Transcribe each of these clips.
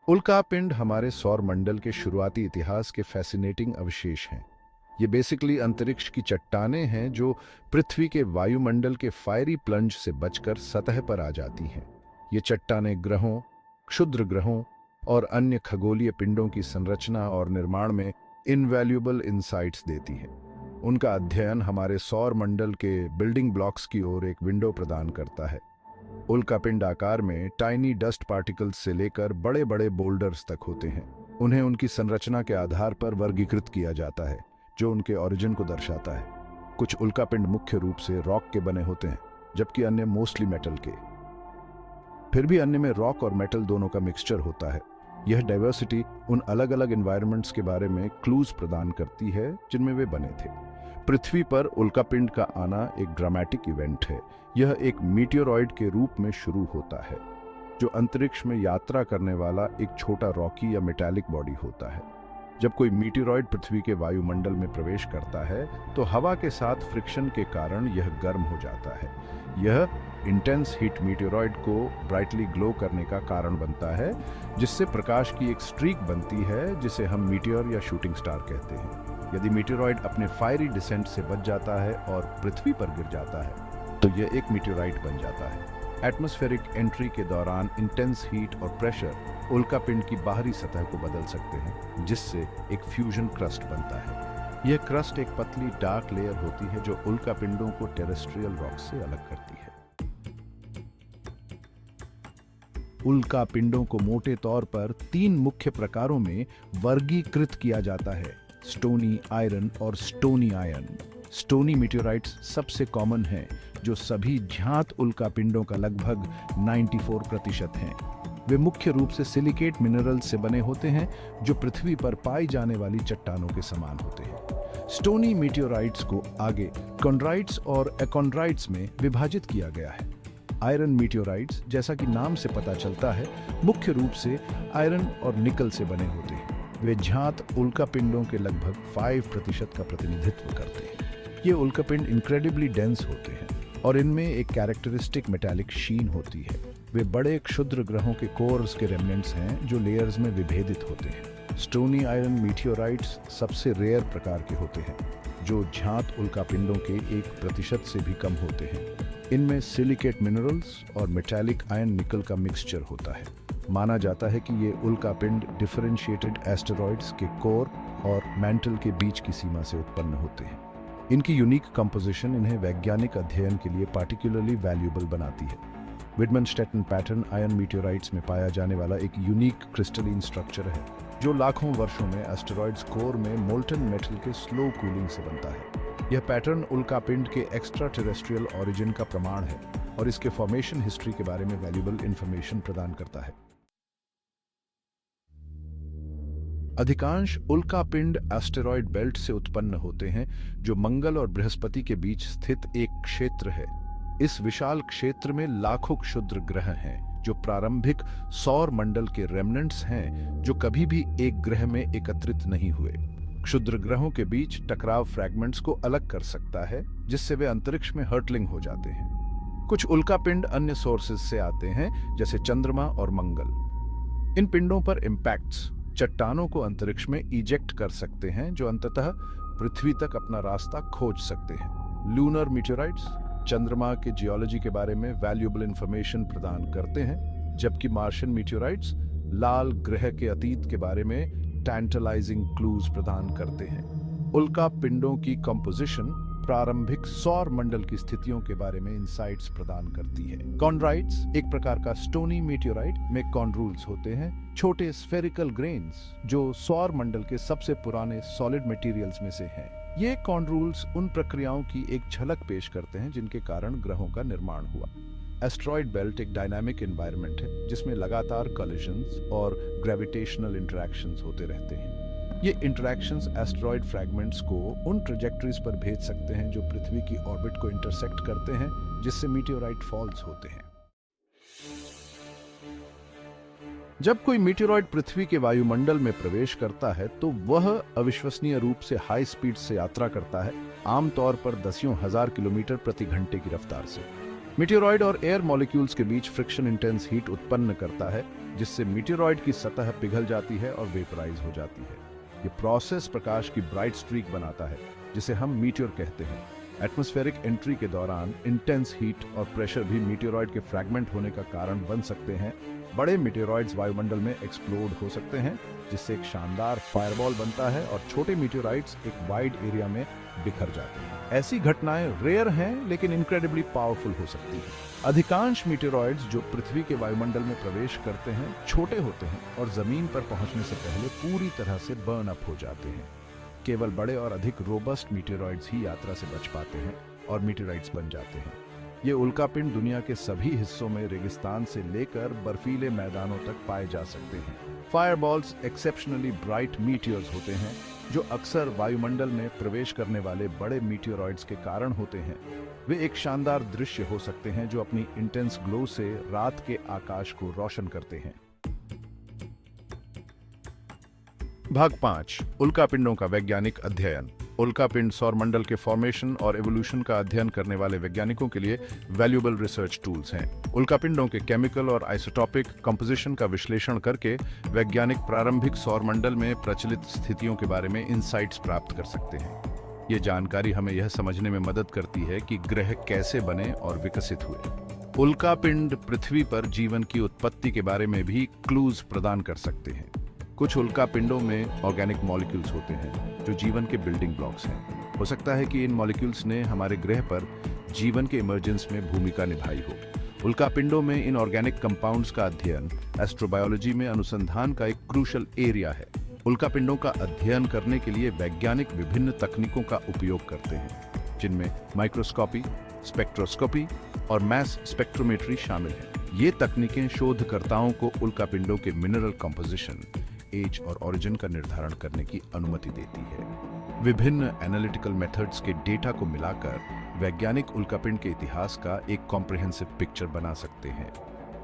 उल्कापिंड हमारे सौर मंडल के शुरुआती इतिहास के फैसिनेटिंग अवशेष हैं। ये बेसिकली अंतरिक्ष की चट्टानें हैं जो पृथ्वी के वायुमंडल के फायरी प्लंज से बचकर सतह पर आ जाती हैं। ये चट्टानें ग्रहों, क्षुद्र ग्रहों और अन्य खगोलीय पिंडों की संरचना और निर्माण में इनवैल्यूएबल इंसाइट्स देती हैं। उनका अध्ययन हमारे सौर मंडल के बिल्डिंग ब्लॉक्स की ओर एक विंडो प्रदान करता है। उल्कापिंड आकार में टाइनी डस्ट पार्टिकल्स से लेकर बड़े बड़े बोल्डर्स तक होते हैं। उन्हें उनकी संरचना के आधार पर वर्गीकृत किया जाता है, जो उनके ओरिजिन को दर्शाता है। कुछ उल्कापिंड मुख्य रूप से रॉक के बने होते हैं, जबकि अन्य मोस्टली मेटल के। फिर भी अन्य में रॉक और मेटल दोनों का मिक्सचर होता है। यह डाइवर्सिटी उन अलग अलग एनवायरनमेंट्स के बारे में क्लूज प्रदान करती है जिनमें वे बने थे। पृथ्वी पर उल्कापिंड का आना एक ड्रामेटिक इवेंट है। यह एक मीटियोरॉइड के रूप में शुरू होता है, जो अंतरिक्ष में यात्रा करने वाला एक छोटा रॉकी या मेटालिक बॉडी होता है। जब कोई मीटियोरॉइड पृथ्वी के वायुमंडल में प्रवेश करता है तो हवा के साथ फ्रिक्शन के कारण यह गर्म हो जाता है। यह इंटेंस हीट मीटियोरॉइड को ब्राइटली ग्लो करने का कारण बनता है, जिससे प्रकाश की एक स्ट्रीक बनती है जिसे हम मीटियोर या शूटिंग स्टार कहते हैं। यदि मीटियोरॉइड अपने फायरी डिसेंट से बच जाता है और पृथ्वी पर गिर जाता है तो यह एक मीटियोराइट बन जाता है। एटमॉस्फेरिक एंट्री के दौरान इंटेंस हीट और प्रेशर उल्कापिंड की बाहरी सतह को बदल सकते हैं, जिससे एक फ्यूजन क्रस्ट बनता है। यह क्रस्ट एक पतली डार्क लेयर होती है जो उल्कापिंडों को टेरेस्ट्रियल रॉक से अलग करती है। उल्कापिंडों को मोटे तौर पर 3 मुख्य प्रकारों में वर्गीकृत किया जाता है: स्टोनी आयरन और स्टोनी आयरन। स्टोनी मीटियोराइट्स सबसे कॉमन हैं, जो सभी ज्ञात उल्कापिंडों का लगभग 94% हैं। वे मुख्य रूप से सिलिकेट मिनरल्स से बने होते हैं जो पृथ्वी पर पाई जाने वाली चट्टानों के समान होते हैं। स्टोनी मीटियोराइट्स को आगे कॉन्ड्राइट्स और एकॉन्ड्राइट्स में विभाजित किया गया है। आयरन मीटियोराइट्स, जैसा कि नाम से पता चलता है, मुख्य रूप से आयरन और निकल से बने होते हैं। वे ज्ञात उल्कापिंडों के लगभग 5% का प्रतिनिधित्व करते हैं। ये उल्कापिंड इनक्रेडिबली डेंस होते हैं और इनमें एक कैरेक्टरिस्टिक मेटालिक शीन होती है। वे बड़े क्षुद्र ग्रहों के कोर्स के रेमिनेंट्स हैं जो लेयर्स में विभेदित होते हैं। स्टोनी आयरन मीटियोराइट्स सबसे रेयर प्रकार के होते हैं, जो ज्ञात उल्कापिंडों के 1% से भी कम होते हैं। इनमें सिलिकेट मिनरल्स और मेटालिक आयरन निकल का मिक्सचर होता है। माना जाता है कि ये उल्कापिंड डिफरेंशिएटेड एस्टेरॉइड्स के कोर और मैंटल के बीच की सीमा से उत्पन्न होते हैं। इनकी यूनिक कंपोजिशन इन्हें वैज्ञानिक अध्ययन के लिए पार्टिकुलरली वैल्यूएबल बनाती है। विडमन-स्टेटन पैटर्न आयरन मीटियोराइट्स में पाया जाने वाला एक यूनिक क्रिस्टलीन स्ट्रक्चर है, जो लाखों वर्षों में एस्टेरॉइड्स कोर में मोल्टन मेटल के स्लो कूलिंग से बनता है। यह पैटर्न उल्कापिंड के एक्स्ट्रा टेरेस्ट्रियल ओरिजिन का प्रमाण है और इसके फॉर्मेशन हिस्ट्री के बारे में वैल्यूएबल इंफॉर्मेशन प्रदान करता है। अधिकांश उल्कापिंड एस्टेरॉयड बेल्ट से उत्पन्न होते हैं, जो मंगल और बृहस्पति के बीच स्थित एक क्षेत्र है। इस विशाल क्षेत्र में लाखों क्षुद्र ग्रह हैं, जो प्रारंभिक सौर मंडल के रेमनेंट्स हैं, जो कभी भी एक ग्रह में एकत्रित नहीं हुए। क्षुद्र ग्रहों के बीच टकराव फ्रैगमेंट्स को अलग कर सकता है, जिससे वे अंतरिक्ष में हर्टलिंग हो जाते हैं। कुछ उल्कापिंड अन्य सोर्सेज से आते हैं, जैसे चंद्रमा और मंगल। इन पिंडों पर इम्पैक्ट्स चट्टानों को अंतरिक्ष में इजेक्ट कर सकते हैं, जो अंततः पृथ्वी तक अपना रास्ता खोज सकते हैं। लूनर मीटियोराइट्स चंद्रमा के जियोलॉजी के बारे में वैल्यूएबल इंफॉर्मेशन प्रदान करते हैं, जबकि मार्शियन मीटियोराइट्स लाल ग्रह के अतीत के बारे में टैंटलाइजिंग क्लूज प्रदान करते हैं। उल्कापिंडों की कंपोजिशन प्रारंभिक सौर मंडल की स्थितियों के बारे में इंसाइट्स प्रदान करती है। कॉन्ड्राइट्स एक प्रकार का स्टोनी मीटियोराइट में कॉन्ड्रूल्स होते हैं, छोटे स्फेरिकल ग्रेन्स जो सौर मंडल के सबसे पुराने सॉलिड मटेरियल्स में से हैं। ये कॉन्ड्रूल्स उन प्रक्रियाओं की एक झलक पेश करते हैं जिनके कारण ग्रहों का निर्माण हुआ। एस्टेरॉयड बेल्ट एक डायनामिक एनवायरनमेंट है, जिसमें लगातार कॉलिजन्स और ग्रेविटेशनल इंटरैक्शंस होते रहते हैं। ये इंटरैक्शंस एस्टेरॉयड फ्रैगमेंट्स को उन ट्रेजेक्टरीज पर भेज सकते हैं जो पृथ्वी की ऑर्बिट को इंटरसेक्ट करते हैं, जिससे मीटियोराइट फॉल्स होते हैं। जब कोई मीटियोराइट पृथ्वी के वायुमंडल में प्रवेश करता है तो वह अविश्वसनीय रूप से हाई स्पीड से यात्रा करता है, आमतौर पर दसियों हजार किलोमीटर प्रति घंटे की रफ्तार से। मीटेoroid और एयर मॉलिक्यूल्स के बीच फ्रिक्शन इंटेंस हीट उत्पन्न करता है, जिससे मीटेoroid की सतह पिघल जाती है और वेपराइज हो जाती है। ये प्रोसेस प्रकाश की ब्राइट स्ट्रीक बनाता है, जिसे हम मीटियोर कहते हैं। एटमॉस्फेरिक एंट्री के दौरान इंटेंस हीट और प्रेशर भी मीटेoroid के फ्रैगमेंट होने का कारण बन सकते हैं। बड़े मीटेoroids वायुमंडल में एक्सप्लोड हो सकते हैं, जिससे एक शानदार फायरबॉल बनता है और छोटे मीटेoroids एक वाइड एरिया में बिखर जाते हैं। ऐसी घटनाएं रेयर हैं, लेकिन इनक्रेडिबली पावरफुल हो सकती हैं। अधिकांश मीटेoroids जो पृथ्वी के वायुमंडल में प्रवेश करते हैं छोटे होते हैं और जमीन पर पहुंचने से पहले पूरी तरह से बर्न अप हो जाते हैं। केवल बड़े और अधिक रोबस्ट मीटेoroids ही यात्रा से बच पाते हैं और मीटेराइट्स बन जाते हैं। ये उल्कापिंड दुनिया के सभी हिस्सों में रेगिस्तान से लेकर बर्फीले मैदानों तक पाए जा सकते हैं। फायरबॉल्स एक्सेप्शनली ब्राइट मीटियोर्स होते हैं, जो अक्सर वायुमंडल में प्रवेश करने वाले बड़े मीटेoroids के कारण होते हैं। वे एक शानदार दृश्य हो सकते हैं जो अपनी इंटेंस ग्लो से रात के आकाश को रोशन करते हैं। भाग 5, उल्कापिंडों का वैज्ञानिक अध्ययन। उल्कापिंड सौरमंडल के फॉर्मेशन और एवोल्यूशन का अध्ययन करने वाले वैज्ञानिकों के लिए वैल्यूएबल रिसर्च टूल्स हैं। उल्कापिंडों के केमिकल और आइसोटॉपिक कंपोजिशन का विश्लेषण करके वैज्ञानिक प्रारंभिक सौरमंडल में प्रचलित स्थितियों के बारे में इंसाइट्स प्राप्त कर सकते हैं। ये जानकारी हमें यह समझने में मदद करती है कि ग्रह कैसे बने और विकसित हुए। उल्कापिंड पृथ्वी पर जीवन की उत्पत्ति के बारे में भी क्लूज प्रदान कर सकते हैं। कुछ उल्कापिंडों में ऑर्गेनिक मॉलिक्यूल्स होते हैं जो जीवन के बिल्डिंग ब्लॉक्स हैं। हो सकता है कि इन मॉलिक्यूल्स ने हमारे ग्रह पर जीवन के इमर्जेंस में भूमिका निभाई हो। उल्कापिंडों में इन ऑर्गेनिक कंपाउंड्स का अध्ययन एस्ट्रोबायोलॉजी में अनुसंधान का एक क्रूशल एरिया है। उल्कापिंडों का अध्ययन करने के लिए वैज्ञानिक विभिन्न तकनीकों का उपयोग करते हैं, जिनमें माइक्रोस्कोपी, स्पेक्ट्रोस्कोपी और मैस स्पेक्ट्रोमेट्री शामिल हैं। ये तकनीकें शोधकर्ताओं को उल्कापिंडों के मिनरल कंपोजिशन, एज और ओरिजिन का निर्धारण करने की अनुमति देती है। विभिन्न एनालिटिकल मेथड्स के डेटा को मिलाकर वैज्ञानिक उल्कापिंड के इतिहास का एक कॉम्प्रिहेंसिव पिक्चर बना सकते हैं।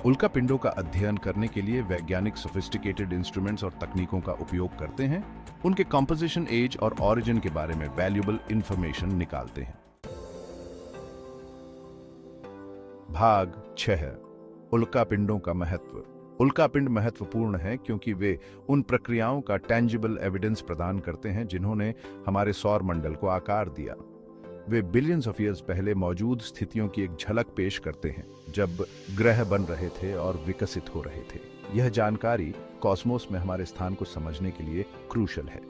उल्कापिंडों का अध्ययन करने के लिए वैज्ञानिक सोफिस्टिकेटेड इंस्ट्रूमेंट्स और तकनीकों का उपयोग करते हैं, उनके कंपोजिशन, एज और ओरिजिन के बारे में वैल्यूएबल इंफॉर्मेशन निकालते हैं। भाग 6, उल्कापिंडों का महत्व। उल्कापिंड महत्वपूर्ण हैं क्योंकि वे उन प्रक्रियाओं का टेंजिबल एविडेंस प्रदान करते हैं जिन्होंने हमारे सौर मंडल को आकार दिया। वे बिलियंस ऑफ ईयर्स पहले मौजूद स्थितियों की एक झलक पेश करते हैं, जब ग्रह बन रहे थे और विकसित हो रहे थे। यह जानकारी कॉस्मोस में हमारे स्थान को समझने के लिए क्रूशल है।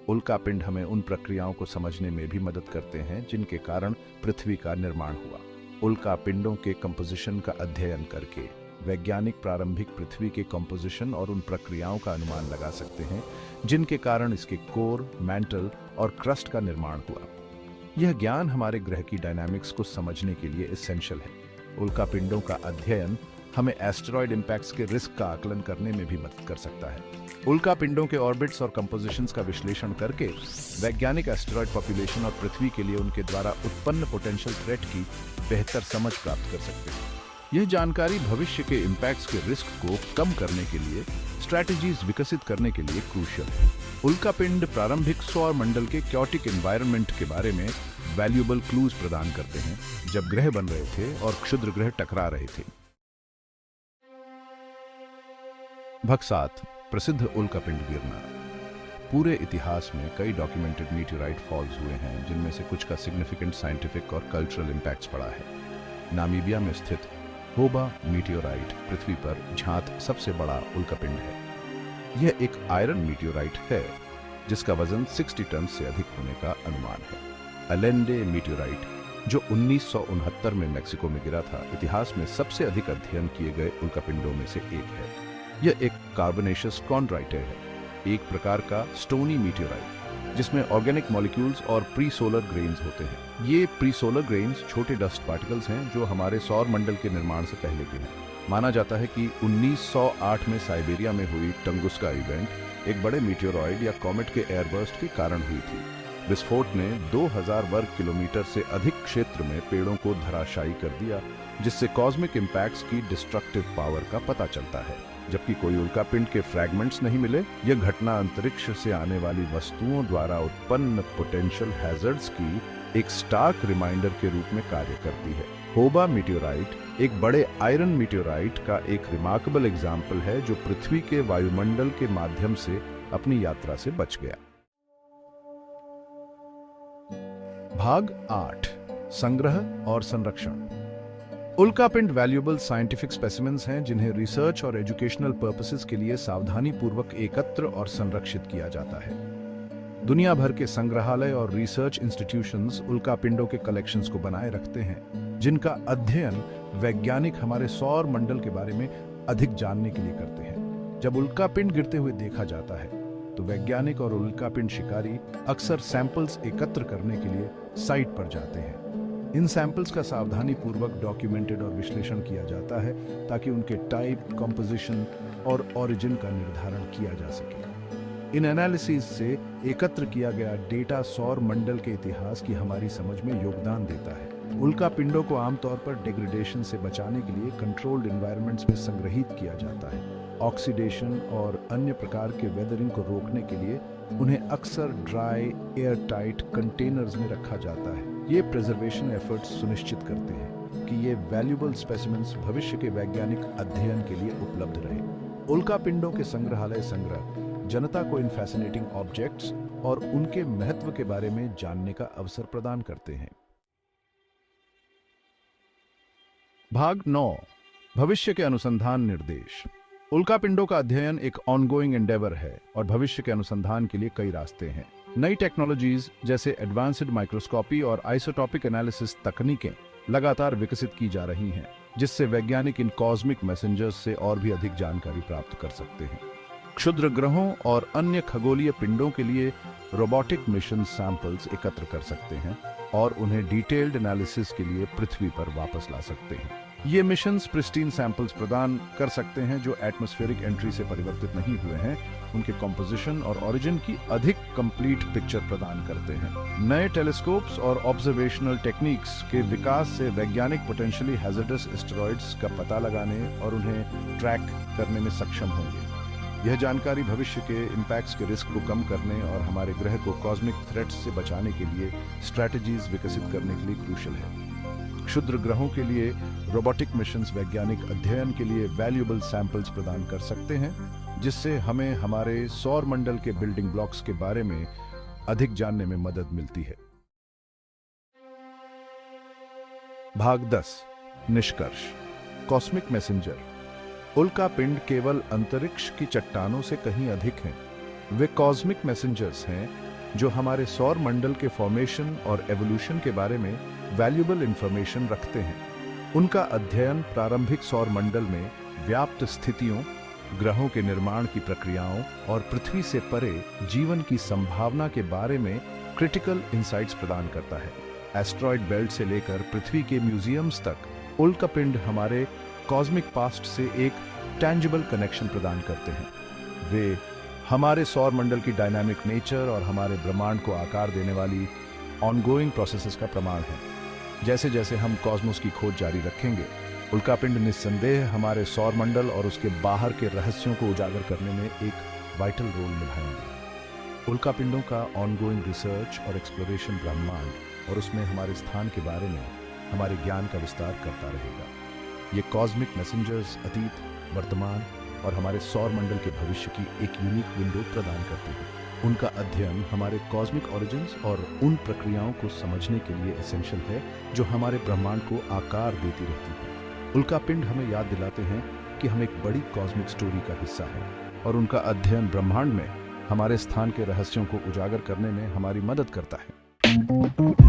उल्कापिंड हमें उन प्रक्रियाओं को समझने में भी मदद करते हैं जिनके कारण पृथ्वी का निर्माण हुआ। उल्कापिंडों के कंपोजिशन का अध्ययन करके वैज्ञानिक प्रारंभिक पृथ्वी के कंपोजिशन और उन प्रक्रियाओं का अनुमान लगा सकते हैं जिनके कारण इसके कोर, मैंटल और क्रस्ट का निर्माण हुआ। यह ज्ञान हमारे ग्रह की डायनामिक्स को समझने के लिए एसेंशियल है। उल्कापिंडों का अध्ययन हमें एस्टेरॉयड इंपैक्ट्स के रिस्क का आकलन करने में भी मदद कर सकता है। उल्कापिंडों के ऑर्बिट्स और कंपोजिशंस का विश्लेषण करके वैज्ञानिक एस्टेरॉयड पॉपुलेशन और पृथ्वी के लिए उनके द्वारा उत्पन्न पोटेंशियल थ्रेट की बेहतर समझ प्राप्त कर सकते हैं। यह जानकारी भविष्य के इंपैक्ट्स के रिस्क को कम करने के लिए स्ट्रैटेजीज विकसित करने के लिए क्रूशियल है। उल्कापिंड प्रारंभिक सौर मंडल के क्योटिक एनवायरनमेंट के बारे में वैल्यूएबल क्लूज प्रदान करते हैं, जब ग्रह बन रहे थे और क्षुद्र ग्रह टकरा रहे थे। भाग 7, प्रसिद्ध उल्कापिंड गिरना। पूरे इतिहास में कई डॉक्यूमेंटेड मीटियोराइट फॉल्स हुए हैं, जिनमें से कुछ का सिग्निफिकेंट साइंटिफिक और कल्चरल इंपैक्ट्स पड़ा है। नामीबिया में स्थित होबा मीटियोराइट पृथ्वी पर झांत सबसे बड़ा उल्कापिंड है। यह एक आयरन मीटियोराइट है जिसका वजन 60 टन से अधिक होने का अनुमान है। अलेंडे मीटियोराइट, जो 1969 में मेक्सिको में गिरा था, इतिहास में सबसे अधिक अध्ययन किए गए उल्कापिंडों में से एक है। यह एक कार्बोनेशियस कॉन्ड्राइट है, एक प्रकार का स्टोनी मीटियोराइट जिसमें ऑर्गेनिक मॉलिक्यूल्स और प्री सोलर ग्रेन्स होते हैं। ये प्री सोलर ग्रेन्स छोटे डस्ट पार्टिकल्स हैं जो हमारे सौर मंडल के निर्माण से पहले के हैं। माना जाता है कि 1908 में साइबेरिया में हुई टंगुस्का इवेंट एक बड़े मीटियोरॉइड या कॉमेट के एयरबर्स्ट के कारण हुई थी। विस्फोट ने 2000 वर्ग किलोमीटर से अधिक क्षेत्र में पेड़ों को धराशायी कर दिया, जिससे कॉस्मिक इंपैक्ट्स की डिस्ट्रक्टिव पावर का पता चलता है। जबकि कोई उल्कापिंड के फ्रैगमेंट्स नहीं मिले, यह घटना अंतरिक्ष से आने वाली वस्तुओं द्वारा उत्पन्न पोटेंशियल हैजर्ड्स की एक स्टार्क रिमाइंडर के रूप में कार्य करती है। होबा मीटियोराइट एक बड़े आयरन मीटियोराइट का एक रिमार्केबल एग्जाम्पल है जो पृथ्वी के वायुमंडल के माध्यम से अपनी यात्रा से बच गया। भाग 8 संग्रह और संरक्षण। उल्कापिंड वैल्यूएबल साइंटिफिक स्पेसिमेंस हैं जिन्हें रिसर्च और एजुकेशनल पर्पसेस के लिए सावधानी पूर्वक एकत्र और संरक्षित किया जाता है। दुनिया भर के संग्रहालय और रिसर्च इंस्टीट्यूशंस उल्कापिंडों के कलेक्शंस को बनाए रखते हैं जिनका अध्ययन वैज्ञानिक हमारे सौर मंडल के बारे में अधिक जानने के लिए करते हैं। जब उल्कापिंड गिरते हुए देखा जाता है तो वैज्ञानिक और उल्कापिंड शिकारी अक्सर सैंपल्स एकत्र करने के लिए साइट पर जाते हैं। इन सैंपल्स का सावधानी पूर्वक डॉक्यूमेंटेड और विश्लेषण किया जाता है ताकि उनके टाइप, कंपोजिशन और ओरिजिन का निर्धारण किया जा सके। इन एनालिसिस से एकत्र किया गया डेटा सौर मंडल के इतिहास की हमारी समझ में योगदान देता है। उल्कापिंडों को आमतौर पर डिग्रेडेशन से बचाने के लिए कंट्रोल्ड एनवायरनमेंट्स में संग्रहित किया जाता है। ऑक्सीडेशन और अन्य प्रकार के वेदरिंग को रोकने के लिए उन्हें अक्सर ड्राई, एयर टाइट कंटेनर्स में रखा जाता है। ये प्रिजर्वेशन एफर्ट्स सुनिश्चित करते हैं कि ये वैल्यूएबल स्पेसिमेंस भविष्य के वैज्ञानिक अध्ययन के लिए उपलब्ध रहे। उल्कापिंडों के संग्रहालय संग्रह जनता को इन फैसिनेटिंग ऑब्जेक्ट्स और उनके महत्व के बारे में जानने का अवसर प्रदान करते हैं। भाग 9 भविष्य के अनुसंधान निर्देश। उल्कापिंडों का अध्ययन एक ऑनगोइंग एंडेवर है और भविष्य के अनुसंधान के लिए कई रास्ते हैं। नई टेक्नोलॉजीज जैसे एडवांस्ड माइक्रोस्कोपी और आइसोटॉपिक एनालिसिस तकनीकें लगातार विकसित की जा रही हैं, जिससे वैज्ञानिक इन कॉस्मिक मैसेंजर्स से और भी अधिक जानकारी प्राप्त कर सकते हैं। क्षुद्र ग्रहों और अन्य खगोलीय पिंडों के लिए रोबोटिक मिशन सैंपल्स एकत्र कर सकते हैं और उन्हें डिटेल्ड एनालिसिस के लिए पृथ्वी पर वापस ला सकते हैं। ये मिशंस प्रिस्टीन सैंपल्स प्रदान कर सकते हैं जो एटमॉस्फेरिक एंट्री से परिवर्तित नहीं हुए हैं, उनके कंपोजिशन और ओरिजिन की अधिक कंप्लीट पिक्चर प्रदान करते हैं। नए टेलीस्कोप्स और ऑब्जर्वेशनल टेक्निक्स के विकास से वैज्ञानिक पोटेंशियली हैजर्डस एस्टेरॉइड्स का पता लगाने और उन्हें ट्रैक करने में सक्षम होंगे। यह जानकारी भविष्य के इम्पैक्ट्स के रिस्क को कम करने और हमारे ग्रह को कॉस्मिक थ्रेट्स से बचाने के लिए स्ट्रैटेजीज विकसित करने के लिए क्रूशल है। क्षुद्र ग्रहों के लिए रोबोटिक मिशंस वैज्ञानिक अध्ययन के लिए वैल्यूएबल सैंपल्स प्रदान कर सकते हैं, जिससे हमें हमारे सौर मंडल के बिल्डिंग ब्लॉक्स के बारे में अधिक जानने में मदद मिलती है। भाग 10 निष्कर्ष। Cosmic messenger. उल्कापिंड केवल अंतरिक्ष की चट्टानों से कहीं अधिक हैं। वे कॉस्मिक मैसेंजर्स हैं जो हमारे सौर मंडल के फॉर्मेशन और एवोल्यूशन के बारे में वैल्यूएबल इंफॉर्मेशन रखते हैं। उनका अध्ययन प्रारंभिक सौर मंडल में व्याप्त स्थितियों, ग्रहों के निर्माण की प्रक्रियाओं और पृथ्वी से परे जीवन की संभावना के बारे में क्रिटिकल इंसाइट्स प्रदान करता है। एस्ट्रॉयड बेल्ट से लेकर पृथ्वी के म्यूजियम्स तक उल्कापिंड हमारे कॉस्मिक पास्ट से एक टैंजिबल कनेक्शन प्रदान करते हैं। वे हमारे सौर मंडल की डायनामिक नेचर और हमारे ब्रह्मांड को आकार देने वाली ऑनगोइंग प्रोसेसेस का प्रमाण है। जैसे जैसे हम कॉस्मोस की खोज जारी रखेंगे, उल्कापिंड निस्संदेह हमारे सौर मंडल और उसके बाहर के रहस्यों को उजागर करने में एक वाइटल रोल निभाएंगे। उल्कापिंडों का ऑनगोइंग रिसर्च और एक्सप्लोरेशन ब्रह्मांड और उसमें हमारे स्थान के बारे में हमारे ज्ञान का विस्तार करता रहेगा। ये कॉस्मिक मैसेंजर्स अतीत, वर्तमान और हमारे सौर मंडल के भविष्य की एक यूनिक विंडो प्रदान करते हैं। उनका अध्ययन हमारे कॉस्मिक ओरिजिन्स और उन प्रक्रियाओं को समझने के लिए एसेंशियल है जो हमारे ब्रह्मांड को आकार देती रहती है। उल्कापिंड हमें याद दिलाते हैं कि हम एक बड़ी कॉस्मिक स्टोरी का हिस्सा हैं और उनका अध्ययन ब्रह्मांड में हमारे स्थान के रहस्यों को उजागर करने में हमारी मदद करता है।